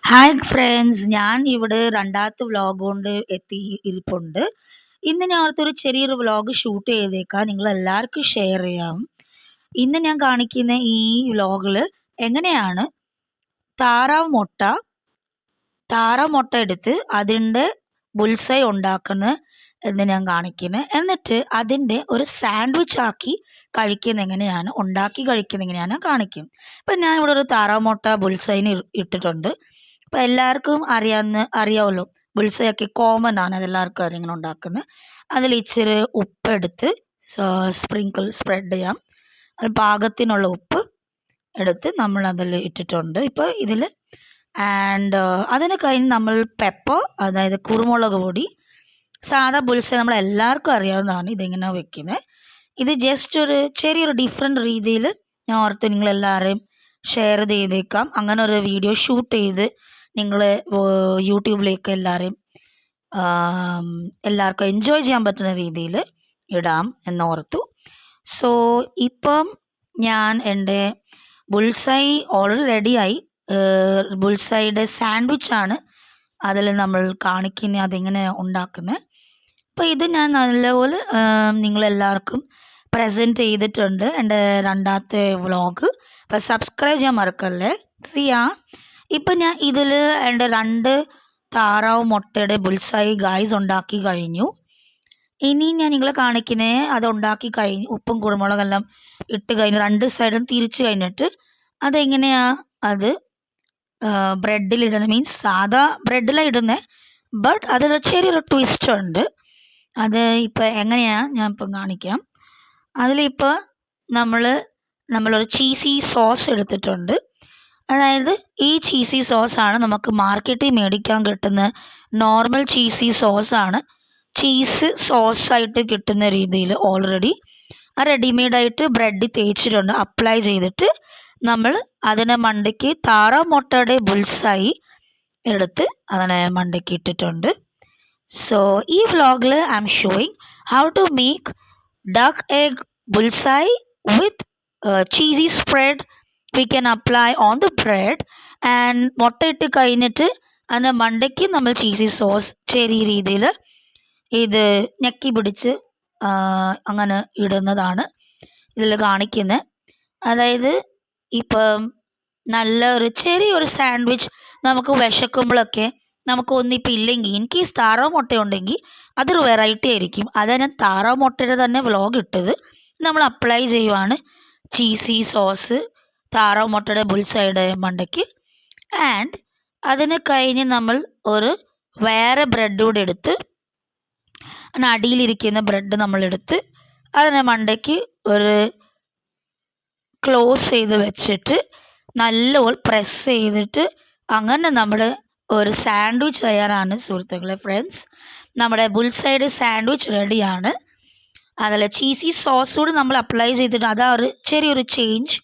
Hi friends, ഞാൻ ഇവിടെ രണ്ടാമത്തെ വ്ളോഗ് കൊണ്ട് ഇരിപ്പുണ്ട്. ഇന്ന് ഞാൻ ഓർത്തൊരു ചെറിയൊരു വ്ളോഗ് ഷൂട്ട് ചെയ്തേക്കാം, നിങ്ങൾ എല്ലാവർക്കും ഷെയർ ചെയ്യാം. ഇന്ന് ഞാൻ കാണിക്കുന്ന ഈ വ്ളോഗിൽ എങ്ങനെയാണ് താറാവ് മുട്ട എടുത്ത് അതിൻ്റെ ബുൾസൈ ഉണ്ടാക്കുന്നത് എന്ന് ഞാൻ കാണിക്കുന്നത്. എന്നിട്ട് അതിൻ്റെ ഒരു സാൻഡ്വിച്ച് ആക്കി ഉണ്ടാക്കി കഴിക്കുന്നത് എങ്ങനെയാണ് കാണിക്കും. ഇപ്പം ഞാൻ ഇവിടെ ഒരു താറാവ് മുട്ട ബുൾസൈന് ഇട്ടിട്ടുണ്ട്. അപ്പോൾ എല്ലാവർക്കും അറിയാമല്ലോ, ബുൾസൈയൊക്കെ കോമൺ ആണ്, അതെല്ലാവർക്കും അറിയാം ഇങ്ങനെ ഉണ്ടാക്കുന്നത്. അതിൽ ഇച്ചിരി ഉപ്പെടുത്ത് സ്പ്രെഡ് ചെയ്യാം. അത് പാകത്തിനുള്ള ഉപ്പ് എടുത്ത് നമ്മൾ അതിൽ ഇട്ടിട്ടുണ്ട് ഇപ്പോൾ ഇതിൽ. ആൻഡ് അതിന് കഴിഞ്ഞ് നമ്മൾ പെപ്പർ, അതായത് കുരുമുളക് പൊടി, സാധാ ബുൾസൈ നമ്മളെല്ലാവർക്കും അറിയാവുന്നതാണ് ഇതെങ്ങനെ വെക്കുന്നത്. ഇത് ജസ്റ്റ് ഒരു ചെറിയൊരു ഡിഫറെൻറ്റ് രീതിയിൽ ഞാൻ ഓർത്ത് നിങ്ങളെല്ലാവരെയും ഷെയർ ചെയ്തേക്കാം. അങ്ങനെ ഒരു വീഡിയോ ഷൂട്ട് ചെയ്ത് നിങ്ങൾ യൂട്യൂബിലേക്ക് എല്ലാവർക്കും എൻജോയ് ചെയ്യാൻ പറ്റുന്ന രീതിയിൽ ഇടാം എന്നോർത്തു. സോ ഇപ്പം ഞാൻ എൻ്റെ ബുൾസൈ ഓൾറെഡി റെഡിയായി. ബുൾസൈയുടെ സാൻഡ്വിച്ചാണ് അതിൽ നമ്മൾ കാണിക്കുന്നത്, അതെങ്ങനെ ഉണ്ടാക്കുന്നത്. അപ്പോൾ ഇത് ഞാൻ നല്ലപോലെ നിങ്ങളെല്ലാവർക്കും പ്രസൻറ്റ് ചെയ്തിട്ടുണ്ട് എൻ്റെ രണ്ടാമത്തെ വ്ളോഗ്. അപ്പോൾ സബ്സ്ക്രൈബ് ചെയ്യാൻ മറക്കല്ലേ. ഇപ്പം ഞാൻ ഇതിൽ എൻ്റെ 2 താറാവ് മുട്ടയുടെ ബുൾസൈ ഉണ്ടാക്കി കഴിഞ്ഞു. ഇനി ഞാൻ നിങ്ങളെ കാണിക്കുന്നത് അത് ഉണ്ടാക്കി കഴിഞ്ഞ് ഉപ്പും കുരുമുളകെല്ലാം ഇട്ട് കഴിഞ്ഞ് 2 സൈഡും തിരിച്ച് കഴിഞ്ഞിട്ട് അതെങ്ങനെയാണ് അത് ബ്രെഡിലിടുന്നത്. മീൻസ് സാധാ ബ്രെഡിലാണ് ഇടുന്നത്, ബട്ട് അതിൽ ചെറിയൊരു ട്വിസ്റ്റ് ഉണ്ട്. അത് ഇപ്പോൾ എങ്ങനെയാണ് ഞാൻ ഇപ്പം കാണിക്കാം. അതിലിപ്പോൾ നമ്മളൊരു ചീസി സോസ് എടുത്തിട്ടുണ്ട്. അതായത് ഈ ചീസി സോസാണ് നമുക്ക് മാർക്കറ്റിൽ മേടിക്കാൻ കിട്ടുന്ന നോർമൽ ചീസി സോസാണ്. ചീസ് സോസായിട്ട് കിട്ടുന്ന രീതിയിൽ ഓൾറെഡി റെഡിമെയ്ഡായിട്ട് ബ്രെഡ് തേച്ചിട്ടുണ്ട്. അപ്ലൈ ചെയ്തിട്ട് നമ്മൾ അതിനെ മണ്ടയ്ക്ക് താറാവ് മുട്ടയുടെ ബുൾസൈ എടുത്ത് അതിനെ മണ്ടയ്ക്ക് ഇട്ടിട്ടുണ്ട്. സോ ഈ വ്ളോഗിൽ I am showing how to make duck egg bullseye with cheesy spread we can apply on the bread. and മുട്ട ഇട്ട് കഴിഞ്ഞിട്ട് അതിൻ്റെ മണ്ടയ്ക്ക് നമ്മൾ ചീസി സോസ് ചെറിയ രീതിയിൽ ഇത് ഞെക്കി പിടിച്ച് അങ്ങനെ ഇടുന്നതാണ് ഇതിൽ കാണിക്കുന്നത്. അതായത് ഇപ്പം ചെറിയൊരു സാൻഡ്വിച്ച് നമുക്ക് വിശക്കുമ്പോഴൊക്കെ നമുക്കൊന്നിപ്പോൾ ഇല്ലെങ്കിൽ ഇൻകേസ് താറാവ് മുട്ട ഉണ്ടെങ്കിൽ അതൊരു വെറൈറ്റി ആയിരിക്കും. അതാണ് ഞാൻ താറാവ് മുട്ടയുടെ തന്നെ വ്ളോഗ് ഇട്ടത്. നമ്മൾ അപ്ലൈ ചെയ്യുവാണ് ചീസി സോസ് താറാവ് മുട്ടയുടെ ബുൾസൈയുടെ മണ്ടയ്ക്ക്. ആൻഡ് അതിന് കഴിഞ്ഞ് നമ്മൾ വേറെ ബ്രെഡ് കൂടെ എടുത്ത് അടിയിലിരിക്കുന്ന ബ്രെഡ് നമ്മളെടുത്ത് അതിനെ മണ്ടയ്ക്ക് ക്ലോസ് ചെയ്ത് വെച്ചിട്ട് നല്ലപോലെ പ്രസ് ചെയ്തിട്ട് അങ്ങനെ നമ്മുടെ ഒരു സാൻഡ്വിച്ച് തയ്യാറാണ് സുഹൃത്തുക്കളെ. ഫ്രണ്ട്സ്, നമ്മുടെ ബുൾസൈഡ് സാൻഡ്വിച്ച് റെഡിയാണ്. അതിൽ ചീസി സോസ് കൂടി നമ്മൾ അപ്ലൈ ചെയ്തിട്ട് അതാ ചെറിയൊരു ചേഞ്ച്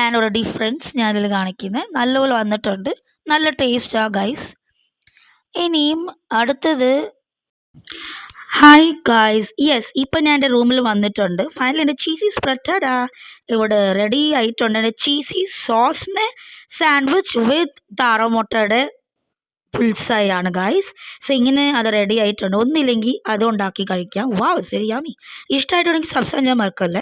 ആൻഡ് ഒരു ഡിഫറൻസ് ഞാനിതിൽ കാണിക്കുന്നത്. നല്ലപോലെ വന്നിട്ടുണ്ട്, നല്ല ടേസ്റ്റാണ് ഗൈസ്. ഇനിയും അടുത്തത് ഹായ് ഗൈസ്, യെസ്, ഇപ്പം ഞാൻ എൻ്റെ റൂമിൽ വന്നിട്ടുണ്ട്. ഫൈനലി എൻ്റെ ചീസി സ്പ്രെഡ് ഇവിടെ റെഡി ആയിട്ടുണ്ട്. എൻ്റെ ചീസി സോസിനെ സാൻഡ്വിച്ച് വിത്ത് താറാവ് മുട്ടയുടെ ബുൾസൈ ആണ് ഗൈസ്. സോ ഇങ്ങനെ അത് റെഡി ആയിട്ടുണ്ട്. ഒന്നില്ലെങ്കിൽ അത് ഉണ്ടാക്കി കഴിക്കാം. വാവ്, ശരിയാമി. ഇഷ്ടമായിട്ടുണ്ടെങ്കിൽ സബ്സ്ക്രൈബ് ചെയ്യാൻ മറക്കല്ലേ.